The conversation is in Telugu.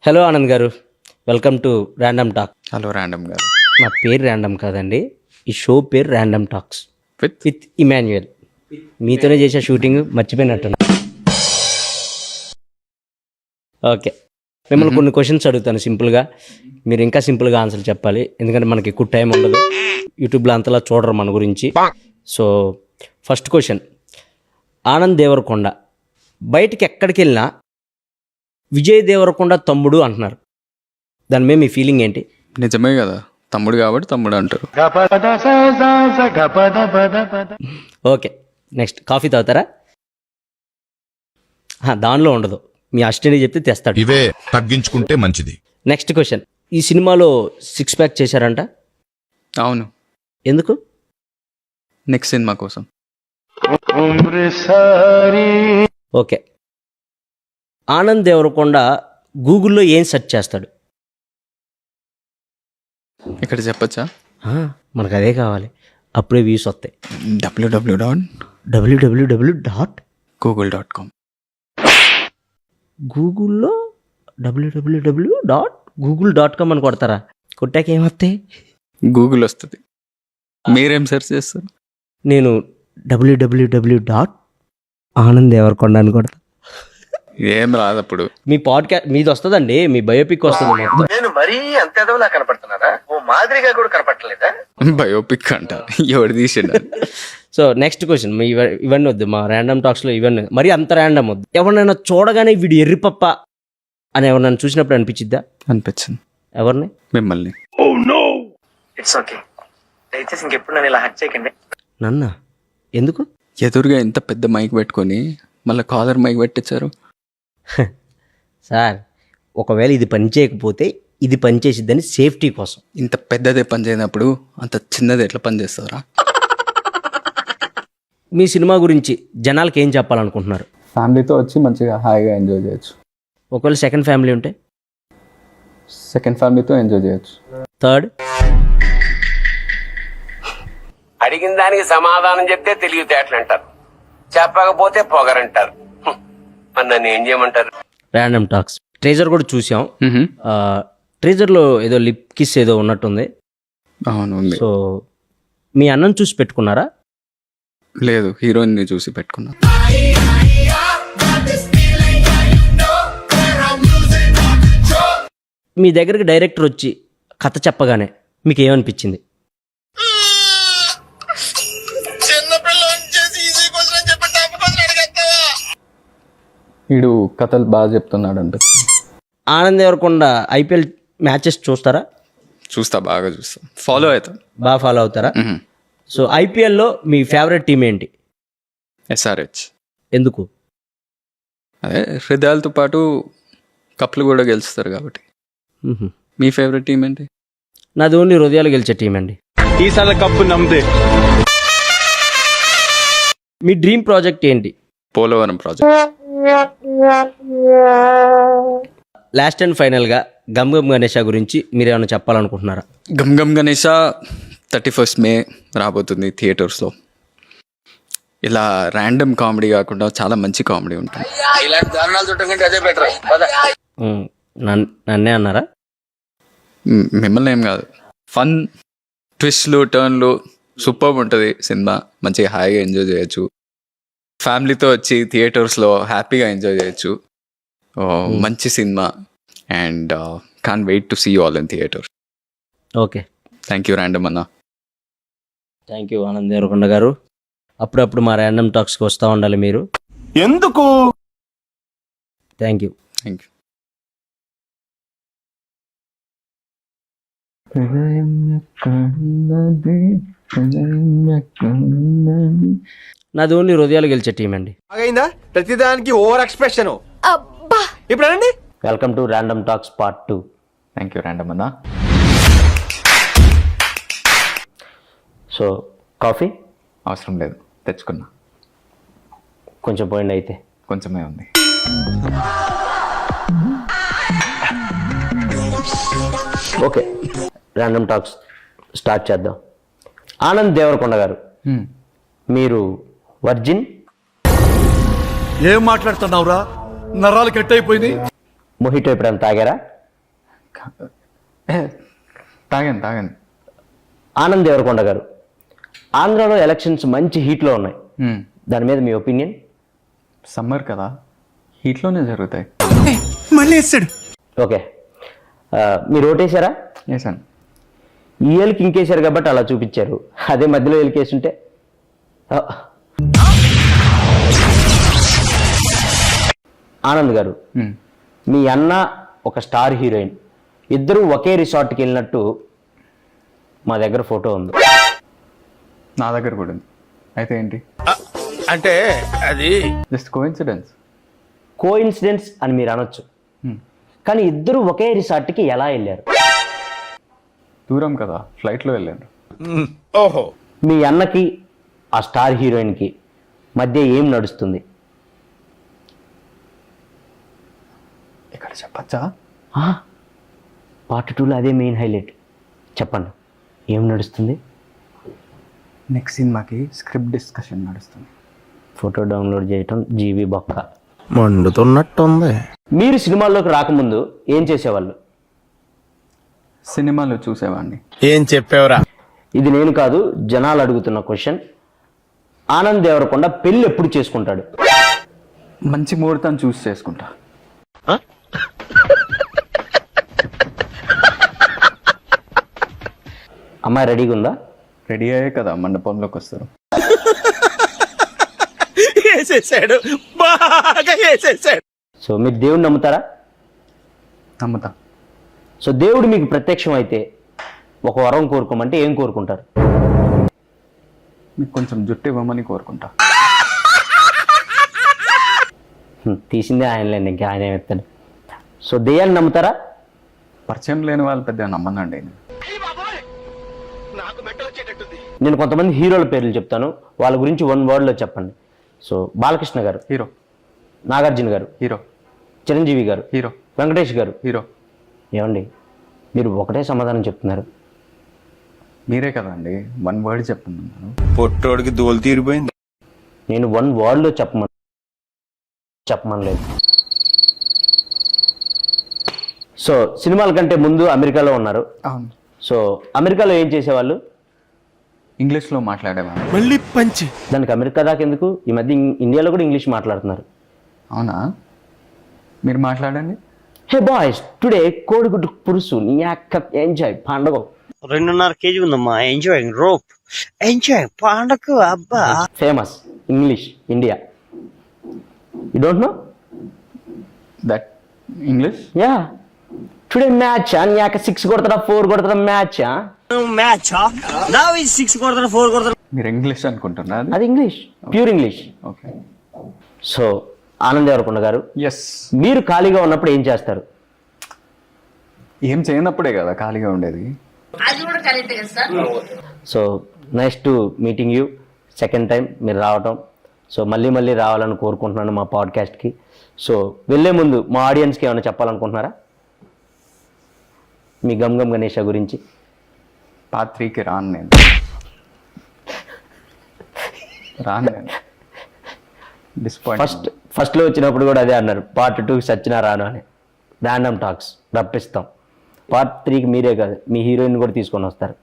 హలో ఆనంద్ గారు, welcome to random talk. Hello random గారు. నా పేరు ర్యాండమ్ కాదండి, ఈ షో పేరు random talks with with Emmanuel. మీతోనే చేసే షూటింగ్ మర్చిపోయినట్టున్నా. ఓకే, మిమ్మల్ని కొన్ని క్వశ్చన్స్ అడుగుతాను సింపుల్గా. మీరు ఇంకా సింపుల్గా ఆన్సర్ చెప్పాలి, ఎందుకంటే మనకి ఎక్కువ టైం ఉండదు. యూట్యూబ్లో అంతలా చూడరు మన గురించి. So first question, Anand Deverakonda బయటికి ఎక్కడికి వెళ్ళినా విజయ్ దేవరకొండ తమ్ముడు అంటున్నారు. దాని మీద మీ ఫీలింగ్ ఏంటి? నిజమే కదా, తమ్ముడు కాబట్టి తమ్ముడు అంటారు. ఓకే, నెక్స్ట్ కాఫీ తాగుతారా? దానిలో ఉండదు, మీ అసిస్టెంట్ చెప్తే తెస్తాడు. ఇవే తగ్గించుకుంటే మంచిది. నెక్స్ట్ క్వశ్చన్, ఈ సినిమాలో 6 ప్యాక్ చేశారంట, అవును, ఎందుకు? నెక్స్ట్ సినిమా కోసం. ఓకే, ఆనంద్ దేవరకొండ గూగుల్లో ఏం సెర్చ్ చేస్తాడు? ఇక్కడ చెప్పచ్చా? మనకు అదే కావాలి, అప్పుడే వ్యూస్ వస్తాయి. www.google.com. www.google.com. గూగుల్లో www.google.com అని కొడతారా? కొట్టాక ఏమొస్తాయి? గూగుల్ వస్తుంది. మీరేం సెర్చ్ చేస్తారు? నేను www.ఆనంద్ దేవరకొండ అని కొడతా. ఏం రాదు అప్పుడు. మీ పాడ్కాస్ట్ మీది వస్తుందండి, మీ బయోపిక్ వస్తుంది మొత్తం. నేను మరీ అంత ఎదవలా కనపడుతున్నారా? ఓ మాదిరిగా కూడా కనపడలేదా? బయోపిక్ అంట, ఎవడు తీసిండ? సో నెక్స్ట్ క్వశ్చన్, ఇవన్నీ వద్దు, మా ర్యాండమ్ టాక్స్లో ఇవన్నీ మరి అంత ర్యాండమ్ వద్దు. ఎవరినైనా చూడగానే వీడు ఎర్రిపప్ప అని ఎవరినైనా చూసినప్పుడు అనిపించిద్దా? అనిపించింది. ఎవరిని? మిమ్మల్ని. ఇట్స్ ఓకే, దయచేసి ఇంకెప్పుడు నన్ను ఇలా హక్ చేయకండి. నన్న ఎందుకు? ఎదురుగా ఎంత పెద్ద మైక్ పెట్టుకొని మళ్ళీ కాలర్ మైక్ పెట్టించారు సార్. ఒకవేళ ఇది పని చేయకపోతే ఇది పని చేసిద్దని సేఫ్టీ కోసం. ఇంత పెద్దదే పని చేయనప్పుడు అంత చిన్నది ఎట్లా పని చేస్తారా? మీ సినిమా గురించి జనాలకి ఏం చెప్పాలనుకుంటున్నారు? ఫ్యామిలీతో వచ్చి మంచిగా హాయిగా ఎంజాయ్ చేయొచ్చు. ఒకవేళ సెకండ్ ఫ్యామిలీ ఉంటే? సెకండ్ ఫ్యామిలీతో ఎంజాయ్ చేయొచ్చు. థర్డ్? అడిగిన దానికి సమాధానం చెప్తే తెలివితేటలు అంటారు, చెప్పకపోతే పొగరంటారు. మరి నన్ను ఏం చేయమంటారు? ర్యాండమ్ టాక్స్ ట్రేజర్ కూడా చూసాం. ట్రేజర్లో ఏదో లిప్ కిస్ ఏదో ఉన్నట్టుంది. అవును, ఉంది. సో మీ అన్నం చూసి పెట్టుకున్నారా? లేదు, హీరోయిన్ని చూసి పెట్టుకున్నా. మీ దగ్గరికి డైరెక్టర్ వచ్చి కథ చెప్పగానే మీకు ఏమనిపించింది? వీడు కథలు బాగా చెప్తున్నాడు అంటే. ఆనంద్ దేవరకొండ ఐపీఎల్ మ్యాచెస్ చూస్తారా? చూస్తా, బాగా చూస్తా, ఫాలో అవుతా. బాగా ఫాలో అవుతారా? సో ఐపీఎల్లో మీ ఫేవరెట్ టీం ఏంటి? SRH. ఎందుకు? అదే హృదయాలతో పాటు కప్లు కూడా గెలుస్తారు కాబట్టి. మీ ఫేవరెట్ టీం ఏంటి? నాది ఓన్లీ హృదయాలు గెలిచే టీం అండి. ఈసారి కప్పు నమ్మదే. మీ డ్రీమ్ ప్రాజెక్ట్ ఏంటి? పోలవరం ప్రాజెక్ట్. లాస్ట్ అండ్ ఫైనల్గా గమ్ గమ్ గణేష గురించి మీరు ఏమైనా చెప్పాలనుకుంటున్నారా? గమ్ గమ్ గణేష 31st May రాబోతుంది థియేటర్స్లో. ఇలా ర్యాండమ్ కామెడీ కాకుండా చాలా మంచి కామెడీ ఉంటుంది. ఇలాంటి దారుణాలు చుట్టం అదే బెటర్. నన్నే అన్నారా? మిమ్మల్ని ఏం కాదు, ఫన్ ట్విస్ట్లు టర్న్లు సూపర్ ఉంటుంది సినిమా. మంచిగా హాయిగా ఎంజాయ్ చేయొచ్చు. ఫ్యామిలీతో వచ్చి థియేటర్స్లో హ్యాపీగా ఎంజాయ్ చేయొచ్చు. మంచి సినిమా and can't wait to see all in theatre. Okay, thank you random అన్న. థ్యాంక్ యూ ఆనంద్ దేవరకొండ గారు. అప్పుడప్పుడు మా ర్యాండమ్ టాక్స్కి వస్తూ ఉండాలి మీరు. ఎందుకు? Thank you. Thank you. నాది ఓన్లీ హృదయాలు గెలిచే టీం అండి. అయిందా? ప్రతిదానికి ఓవర్ ఎక్స్ప్రెషన్. ఇప్పుడు అనండి. Welcome to random talks part 2. Thank you random అన్న. సో కాఫీ అవసరం లేదు, తెచ్చుకున్నా. కొంచెం పోయింది అయితే. కొంచెమే ఉంది. ఓకే, ర్యాండమ్ టాక్స్ స్టార్ట్ చేద్దాం. ఆనంద్ దేవరకొండ గారు, మీరు వర్జిన్? ఏం మాట్లాడుతున్నావురా? నరాలు కట్ అయిపోయింది. మొహిటో ఎప్పుడైనా తాగారా? తాగాను. ఆనంద్ దేవరకొండ గారు, ఆంధ్రాలో ఎలక్షన్స్ మంచి హీట్లో ఉన్నాయి, దాని మీద మీ ఒపీనియన్? సమ్మర్ కదా, హీట్లోనే జరుగుతాయి. ఓకే, మీరు ఓటేశారా? వేసాను. ఈ ఏళ్ళకి ఇంకేశారు కాబట్టి అలా చూపించారు, అదే మధ్యలో ఏళ్ళకేసుంటే ఆనంద్ గారు, మీ అన్న ఒక స్టార్ హీరోయిన్, ఇద్దరు ఒకే రిసార్ట్కి వెళ్ళినట్టు మా దగ్గర ఫోటో ఉంది. నా దగ్గర కూడా ఉంది. అయితే ఏంటి? అంటే అది జస్ట్ కోఇన్సిడెన్స్ అని మీరు అనొచ్చు, కానీ ఇద్దరు ఒకే రిసార్ట్కి ఎలా వెళ్ళారు? దూరం కదా, ఫ్లైట్లో వెళ్ళాను. ఓహో, మీ అన్నకి ఆ స్టార్ హీరోయిన్కి మధ్య ఏం నడుస్తుంది? ఇక్కడ చెప్పచ్చా? పార్ట్ 2లో అదే మెయిన్ హైలైట్, చెప్పండి ఏం నడుస్తుంది? నెక్స్ట్ సినిమాకి స్క్రిప్ట్ డిస్కషన్ నడుస్తుంది. ఫోటో డౌన్లోడ్ చేయటం జీబీ బొక్క మండుతున్నట్టుంది. మీరు సినిమాల్లోకి రాకముందు ఏం చేసేవాళ్ళు? సినిమాలో చూసేవాడిని. ఏం చెప్పావురా? ఇది నేను కాదు, జనాలు అడుగుతున్న క్వశ్చన్. ఆనంద్ దేవరకొండ పెళ్ళి ఎప్పుడు చేసుకుంటాడు? మంచి ముహూర్తం చూసి చేసుకుంటా. అమ్మాయి రెడీగా ఉందా? రెడీ అయ్యే కదా మండపంలోకి వస్తారు. వేసేసాడు, బాగా వేసేసాడు. సో మీరు దేవుడిని నమ్ముతారా? నమ్ముతా. సో దేవుడు మీకు ప్రత్యక్షం అయితే ఒక వరం కోరుకోమంటే ఏం కోరుకుంటారు? మీకు కొంచెం జుట్టు ఇవ్వమని కోరుకుంటా. తీసిందే ఆయనలేండి, ఇంకా ఆయన ఏమెత్తాడు. సో దెయ్యాన్ని నమ్ముతారా? పరిచయం లేని వాళ్ళు పెద్దగా నమ్మనండి. నేను కొంతమంది హీరోల పేర్లు చెప్తాను, వాళ్ళ గురించి 1 wordలో చెప్పండి. సో బాలకృష్ణ గారు హీరో, నాగార్జున గారు హీరో, చిరంజీవి గారు హీరో, వెంకటేష్ గారు హీరో. ఏమండి మీరు ఒకటే సమాధానం చెప్తున్నారు? మీరే కదండి 1 word చెప్తున్నాను. పొట్టోడికి దోలు తీరిపోయింది. నేను 1 wordలో చెప్పమనలేదు. సో సినిమాల కంటే ముందు అమెరికాలో ఉన్నారు. అవును. సో అమెరికాలో ఏం చేసేవాళ్ళు? ఇంగ్లీష్లో మాట్లాడేవాడిని. మళ్ళీ పంచి. దానికి అమెరికా దాకా ఎందుకు? ఈ మధ్య ఇండియాలో కూడా ఇంగ్లీష్ మాట్లాడుతున్నారు. అవునా? మీరు మాట్లాడండి. హే బాయ్స్, టుడే కోడిగుడ్డు పురుసు నీ అక్క ఎంజాయ్ పండగ. 2.5 kg ఉందమ్మా. ఎంజాయింగ్ రోప్, ఎంజాయ్ పండగ. అబ్బా famous English India. You don't know that English? Yeah, today match నీ అక్క 6 కొడతాడా 4 కొడతాడా మ్యాచ్? మ్యాచ్ నా 6 కొడతాడు 4 కొడతాడు. మీరు ఇంగ్లీష్ అనుకుంటున్నారు? అది English, pure English. Okay. So Anand Deverakonda గారు, ఎస్. మీరు ఖాళీగా ఉన్నప్పుడు ఏం చేస్తారు? ఏం చేయనప్పుడే కదా ఖాళీగా ఉండేది. So nice to meeting you, second time మీరు రావటం. సో మళ్ళీ రావాలని కోరుకుంటున్నాను మా పాడ్కాస్ట్కి. సో వెళ్ళే ముందు మా ఆడియన్స్కి ఏమైనా చెప్పాలనుకుంటున్నారా మీ గమ్ గణేష గురించి? పార్ట్ 3కి రాను నేను. డిస్పాయింట్. ఫస్ట్లో వచ్చినప్పుడు కూడా అదే అన్నారు, పార్ట్ 2కి సచ్చినా రాను అని. Random talks రప్పిస్తాం. పార్ట్ 3కి మీరే కాదు, మీ హీరోయిన్ కూడా తీసుకొని వస్తారు.